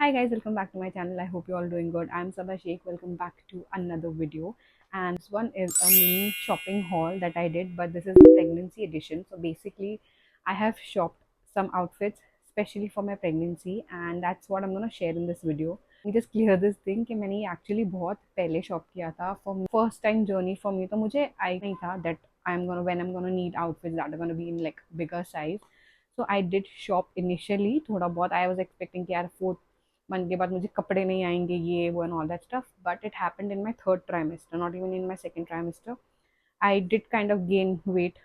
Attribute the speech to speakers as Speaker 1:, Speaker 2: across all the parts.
Speaker 1: Hi guys, welcome back to my channel. I hope you're all doing good. I'm Sabah Sheikh. Welcome back to another video. And this one is a mini shopping haul that I did, but this is a pregnancy edition. So basically, I have shopped some outfits especially for my pregnancy, and that's what I'm gonna share in this video. Let me just clear this thing कि मैंने actually बहुत पहले shop किया था. For first time journey for me, तो मुझे I नहीं था that I'm gonna need outfits that are gonna be in like bigger size. So I did shop initially थोड़ा बहुत. I was expecting कि यार 4 month के बाद मुझे कपड़े नहीं आएंगे ये वो and all that stuff, but it happened in my third trimester, not even in my second trimester. I did kind of gain weight,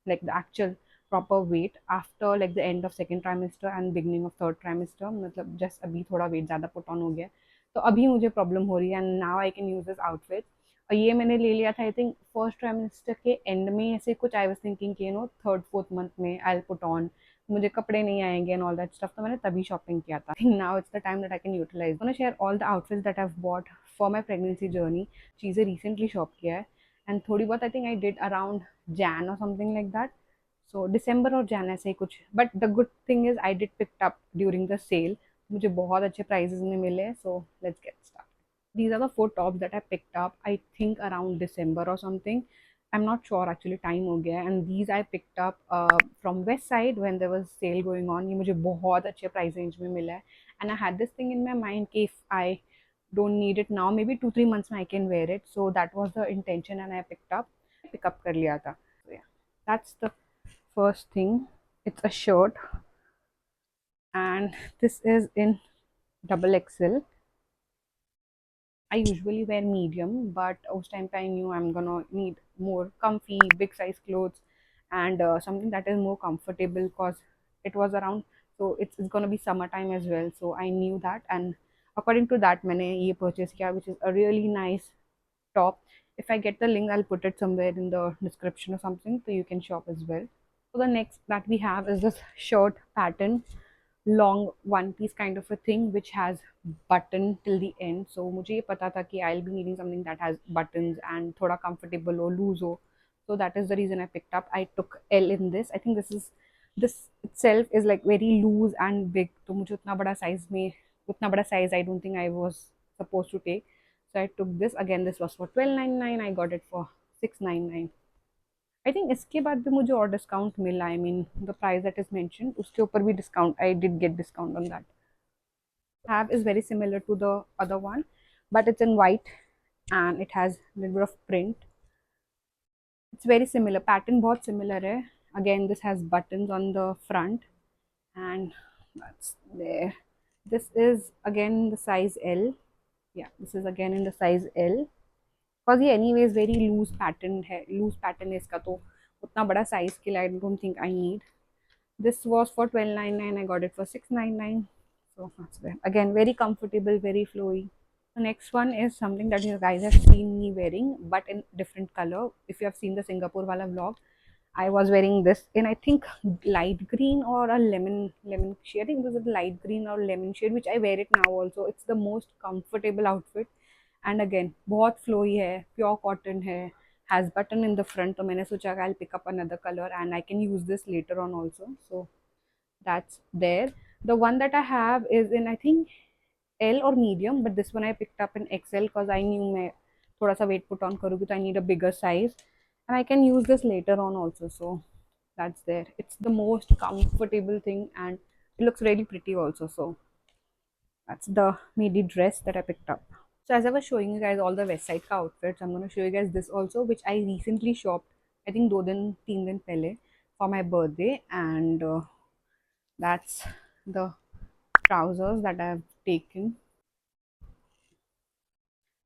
Speaker 1: like the actual proper weight after like the end of second trimester and beginning of third trimester. मतलब just अभी थोड़ा weight ज़्यादा put on हो गया, तो अभी मुझे problem हो रही है and now I can use this outfit. और ये मैंने ले लिया था आई थिंक फर्स्ट ट्राइमेस्टर के एंड में, ऐसे कुछ आई वाज थिंकिंग कि थर्ड फोर्थ मंथ में आई पुट ऑन, मुझे कपड़े नहीं आएंगे एंड ऑल दैट स्टफ, तो मैंने तभी शॉपिंग किया था. Now it's the time that I can utilize, gonna share all the outfits that I have bought for my pregnancy journey. चीज़ें रिसेंटली शॉप किया है एंड थोड़ी बहुत I think I did around Jan और something like that. So December और Jan ऐसे ही कुछ, but the good thing is I did picked up during the sale. मुझे बहुत अच्छे प्राइजेस में मिले, so let's get start. These are the four tops that I picked up, I think around December or something. I'm not sure actually, time हो गया है. And these I picked up from West Side when there was sale going on. ये मुझे बहुत अच्छे price range में मिला है. And I had this thing in my mind कि if I don't need it now, maybe 2-3 months में I can wear it. So that was the intention and I pick up कर लिया था. So yeah, that's the first thing. It's a shirt and this is in double XL. I usually wear medium, but उस time पे I knew I'm gonna need more comfy, big size clothes and something that is more comfortable because it was around, so it's gonna be summertime as well. So I knew that, and according to that मैंने ये purchase किया, which is a really nice top. If I get the link, I'll put it somewhere in the description or something so you can shop as well. So the next that we have is this shirt pattern, long one piece kind of a thing which has button till the end. So मुझे ये पता था कि I'll be needing something that has buttons and थोड़ा comfortable हो, loose हो. So that is the reason I picked up. I took L in this. I think this itself is like very loose and big. तो मुझे उतना बड़ा size I don't think I was supposed to take. So I took this. Again, this was for 12.99. I got it for 6.99. I think इसके बाद भी मुझे और discount मिला. I mean the price that is mention, उसके ऊपर भी discount, I did get discount on that. Have is very similar to the other one, but it's in white and it has a little bit of print. It's very similar, pattern बहुत similar है. Again, this has buttons on the front and that's there. This is again the size L. Yeah, this is again in the size L because ये anyways very loose pattern है, loose pattern है इसका, तो उतना बड़ा size के लिए I don't think I need. This was for 12.99. I got it for 6.99. So that's there. Again, very comfortable, very flowy. The next one is something that you guys have seen me wearing, but in different color. If you have seen the Singapore wala vlog, I was wearing this in, I think, light green or a lemon shade. I think this is light green or lemon shade, which I wear it now also. It's the most comfortable outfit. And again, बहुत flowy है, pure cotton है, has button in the front. तो मैंने सोचा I'll pick up another color and I can use this later on also. So that's there. The one that I have is in, I think, L or medium, but this one I picked up in XL because I knew मैं थोड़ा सा weight put on करूँगी, तो I need a bigger size and I can use this later on also. So that's there. It's the most comfortable thing and it looks really pretty also. So that's the midi dress that I picked up. So as I was showing you guys all the West Side ka outfits, I'm gonna show you guys this also, which I recently shopped. I think 2 दिन 3 दिन पहले for my birthday, and that's the trousers that I've taken.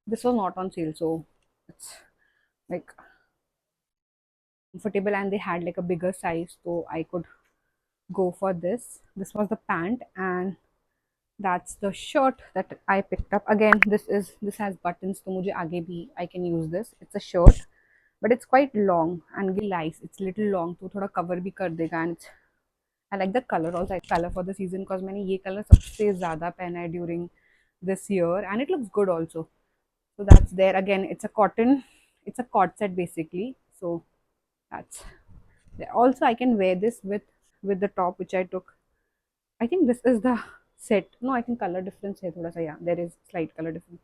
Speaker 1: This was not on sale, so it's like comfortable, and they had like a bigger size, so I could go for this. This was the pant, and that's the shirt that I picked up. Again, this has buttons, so मुझे आगे भी I can use this. It's a shirt, but it's quite long and nice. It's little long, तो थोड़ा cover भी कर देगा, and I like the color also. I color for the season because मैंने ये color सबसे ज़्यादा पहना है during this year, and it looks good also. So that's there. Again, it's a cotton, it's a cord set basically. So that's there. Also, I can wear this with the top which I took. I think this is the set. No, I think color difference है थोड़ा सा, yeah, there is slight color difference.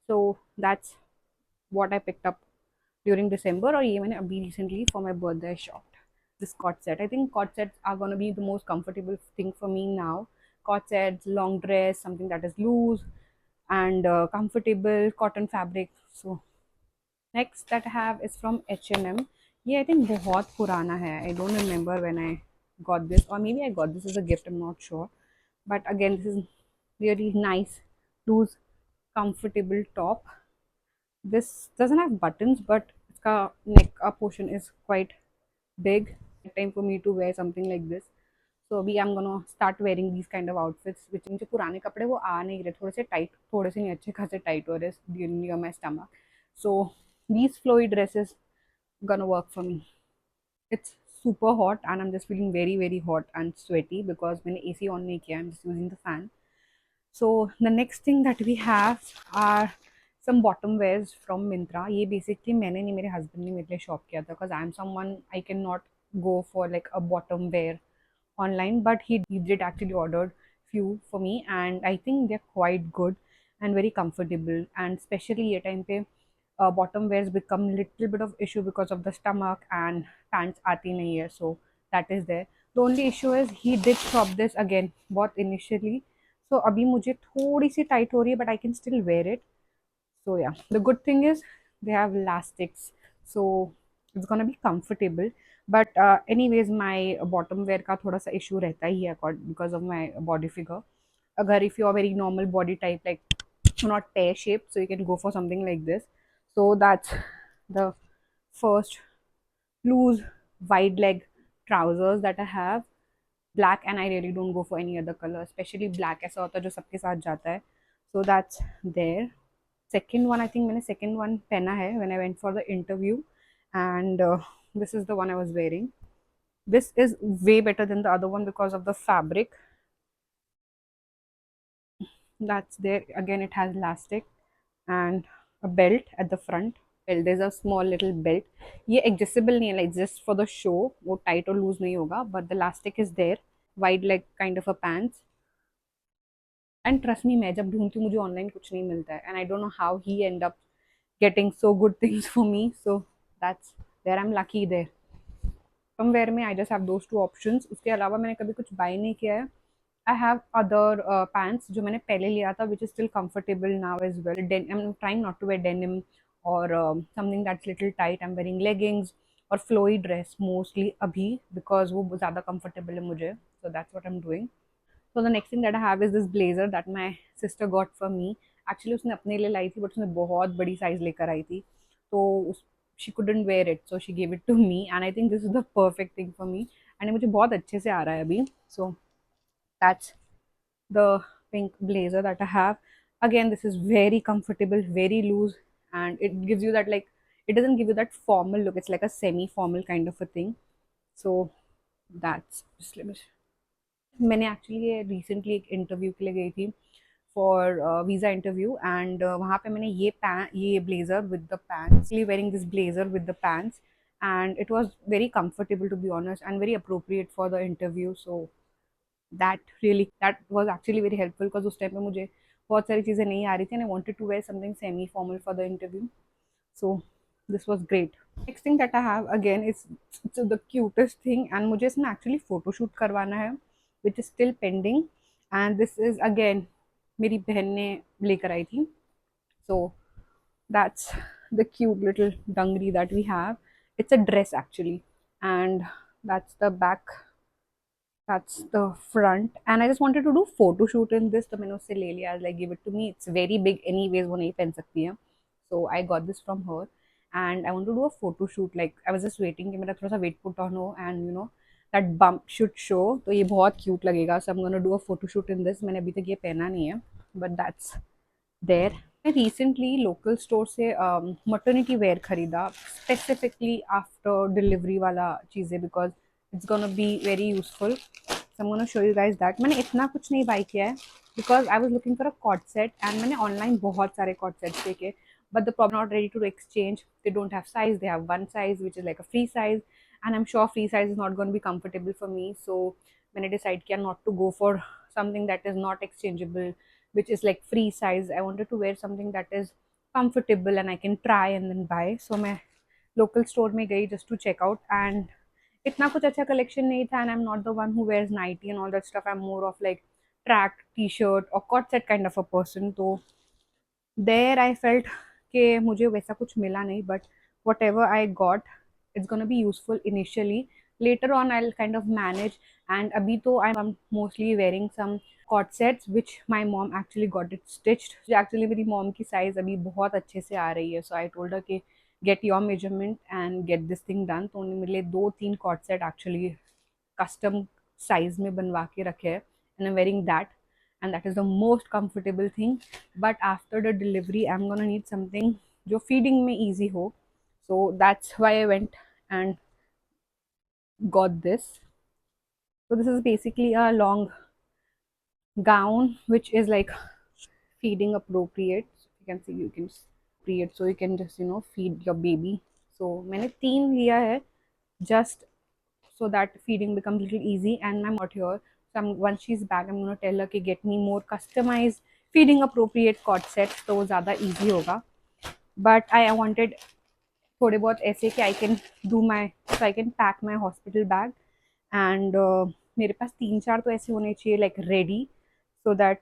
Speaker 1: So that's what I picked up during December, और ये मैंने अभी recently for my birthday shot this cot set. I think cot sets are gonna be the most comfortable thing for me now. Cot sets, long dress, something that is loose and comfortable cotton fabric. So next that I have is from H&M. ये I think बहुत पुराना है. I don't remember when I got this, or maybe I got this as a gift, I'm not sure. But again, this is really nice, loose, comfortable top. This doesn't have buttons, but इसका neck up portion is quite big. Time for me to wear something like this. So अभी I'm gonna start wearing these kind of outfits, which मुझे पुराने कपड़े वो आ नहीं रहे, थोड़े से टाइट, थोड़े से नहीं, अच्छे खासे टाइट हो रहे near my stomach. So these flowy dresses gonna work for me. It's super hot and I'm just feeling very very hot and sweaty because मैंने AC on नहीं किया, I'm just using the fan. So the next thing that we have are some bottom wears from Myntra. ये basically मैंने नहीं, मेरे husband ने मेरे लिए shop किया था, because I am someone I cannot go for like a bottom wear online, but he did actually ordered few for me and I think they're quite good and very comfortable, and especially ये time पे bottom wears become little bit of issue because of the stomach and pants आती नहीं है, so that is there. The only issue is he did shop this again बहुत initially, so अभी मुझे थोड़ी सी tight हो रही है, but I can still wear it. So yeah, the good thing is they have elastics, so it's gonna be comfortable. But anyways, my bottom wear का थोड़ा सा issue रहता ही है because of my body figure. अगर if you are very normal body type, like not pear shaped, so you can go for something like this. So that's the first loose wide leg trousers that I have. Black, and I really don't go for any other color, especially black ऐसा होता है जो सबके साथ जाता है. So that's there. Second one, I think मैंने second one पहना है when I went for the interview, and this is the one I was wearing. This is way better than the other one because of the fabric. That's there. Again, it has elastic and a belt at the front. Well, there's a small little belt. ये adjustable नहीं है, like just for the show. वो tight और loose नहीं होगा, but the elastic is there. Wide leg kind of a pants. And trust me, मैं जब ढूंढती हूँ मुझे ऑनलाइन कुछ नहीं मिलता है, and I don't know how he end up getting so good things for me. So that's there. I'm lucky there. From where में I just have those two options. उसके अलावा मैंने कभी कुछ buy नहीं किया है. I have other pants जो मैंने पहले लिया था, which is still comfortable now as well. I'm trying not to wear denim or something that's little tight. I'm wearing leggings or flowy dress mostly अभी because वो ज़्यादा comfortable है मुझे. So that's what I'm doing. So the next thing that I have is this blazer that my sister got for me. Actually उसने अपने लिए लाई थी, but उसने बहुत बड़ी size लेकर आई थी, तो she couldn't wear it, so she gave it to me, and I think this is the perfect thing for me, and ये मुझे बहुत अच्छे से आ रहा है अभी. So that's the pink blazer that I have. Again, this is very comfortable, very loose, and it gives you that, like, it doesn't give you that formal look. It's like a semi-formal kind of a thing. So that's just, let me, मैंने actually ये recently एक interview के लिए गई थी for visa interview, and वहाँ पे मैंने ये blazer with the pants, wearing this blazer with the pants, and it was very comfortable to be honest and very appropriate for the interview. So that was actually very helpful because उस time पे मुझे बहुत सारी चीज़ें नहीं आ रही थी and I wanted to wear something semi formal for the interview. So this was great. Next thing that I have again is the cutest thing, and मुझे इसमें actually photo shoot करवाना है, which is still pending, and this is again मेरी बहन ने लेकर आई थी. So that's the cute little dangri that we have. It's a dress actually, and that's the back, that's the front, and I just wanted to do photo shoot in this, तो मैंने उससे ले लिया. Like, give it to me, it's very big anyways, वो नहीं पहन सकती है. So I got this from her and I want to do a photo shoot. Like, I was just waiting कि मेरा थोड़ा सा weight put on हो and that bump should show, तो ये बहुत cute लगेगा. So I'm gonna do a photo shoot in this. मैंने अभी तक ये पहना नहीं है, but that's there. मैं रिसेंटली लोकल स्टोर से मटर्निटी वेयर खरीदा, स्पेसिफिकली आफ्टर डिलीवरी वाला चीज़ें, because it's gonna be very useful. So I am gonna show you guys that. मैंने इतना कुछ नहीं बाई किया है because I was looking for a co-ord set, and मैंने ऑनलाइन बहुत सारे कॉट सेट्स देखे, but the problem not ready to exchange. They don't have size, they have one size which is like a free size, and I'm sure free size is not going to be comfortable for me. So मैंने decide किया not to go for something that is not exchangeable, which is like free size. I wanted to wear something that is comfortable and I can try and then buy. So मैं local store में गई just to check out, and इतना कुछ अच्छा collection नहीं था, and I'm not the one who wears nighty and all that stuff. I'm more of like track t-shirt or corset set kind of a person. तो there I felt कि मुझे वैसा कुछ मिला नहीं, but whatever I got, it's gonna be useful initially. Later on, I'll kind of manage. And अभी तो I'm mostly wearing some cord sets which my mom actually got it stitched. Actually मेरी mom की size अभी बहुत अच्छे से आ रही है, so I told her कि get your measurement and get this thing done. तो उन्होंने मेरे लिए 2-3 cord set actually custom size में बनवा के रखे हैं, and I'm wearing that, and that is the most comfortable thing. But after the delivery I'm gonna need something जो feeding में easy हो, so that's why I went and got this. So this is basically a long gown which is like feeding appropriate. You can see, you can appropriate, so you can just feed your baby. So मैंने 3 लिया है just so that feeding becomes a little easy. And my mom got here, so once she's back I'm going to tell her to get me more customized feeding appropriate cord sets, तो वो ज़्यादा easy होगा. But I wanted थोड़े बहुत ऐसे कि I can do my, so I can pack my hospital bag, and मेरे पास 3-4 तो ऐसे होने चाहिए like ready, so that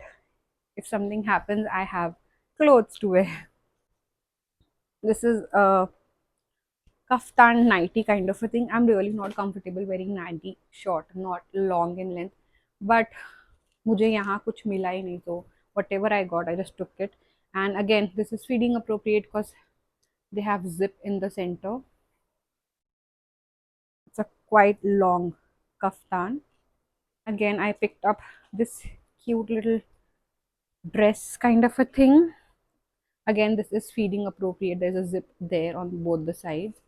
Speaker 1: if something happens I have clothes to wear. This is a kaftan nighty kind of a thing. I'm really not comfortable wearing nighty short, not long in length, but मुझे यहाँ कुछ मिला ही नहीं, तो whatever I got I just took it. And again, this is feeding appropriate because they have zip in the center. It's a quite long kaftan. Again, I picked up this cute little dress kind of a thing. Again, this is feeding appropriate. There's a zip there on both the sides.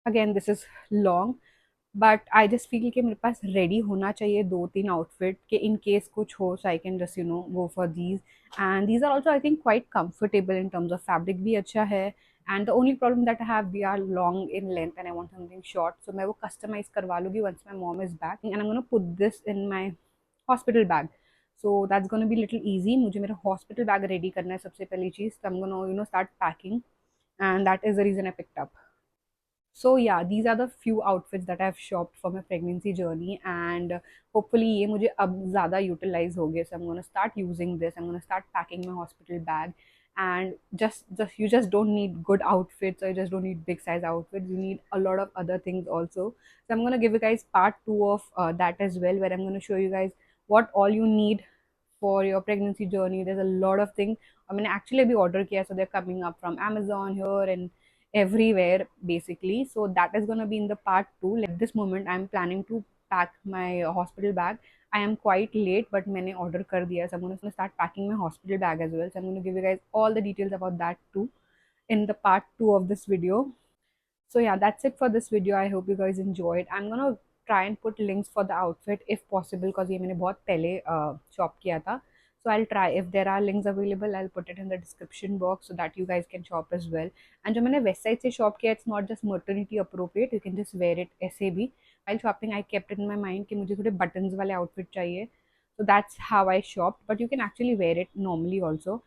Speaker 1: Again, this is long, but I just feel कि मेरे पास ready होना चाहिए 2-3 outfit कि इन case कुछ हो, so I can just go for these. And these are also I think quite comfortable in terms of fabric भी अच्छा है. And the only problem that I have, we are long in length and I want something short, so मैं वो customise करवा लूँगी once my mom is back, and I am gonna put this in my hospital bag. So that's gonna be little easy. मुझे मेरा hospital bag ready करना है सबसे पहली चीज़, तो I am gonna start packing, and that is the reason I picked up. So yeah, these are the few outfits that I've shopped for my pregnancy journey, and hopefully ये मुझे अब ज़्यादा utilize हो गए. So I'm gonna start using this. I'm gonna start packing my hospital bag, and just you just don't need good outfits, or you just don't need big size outfits. You need a lot of other things also. So I'm gonna give you guys part 2 of that as well, where I'm gonna show you guys what all you need for your pregnancy journey. There's a lot of things. I mean, actually अभी order किया, so they're coming up from Amazon here and everywhere basically. So that is going to be in the part 2. At this moment I'm planning to pack my hospital bag. I am quite late, but मैंने order कर दिया, so I'm going to start packing my hospital bag as well. So I'm going to give you guys all the details about that too in the part 2 of this video. So yeah, that's it for this video. I hope you guys enjoyed. I'm gonna try and put links for the outfit if possible, because ये मैंने बहुत पहले shop किया था. So I'll try, if there are links available I'll put it in the description box so that you guys can shop as well. And जो मैंने west side से shop किया, it's not just maternity appropriate, you can just wear it ऐसे भी. While shopping I kept it in my mind कि मुझे थोड़े buttons वाले outfit चाहिए. So that's how I shopped, but you can actually wear it normally also.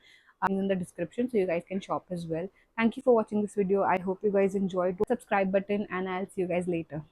Speaker 1: In the description, so you guys can shop as well. Thank you for watching this video. I hope you guys enjoyed. Do subscribe button, and I'll see you guys later.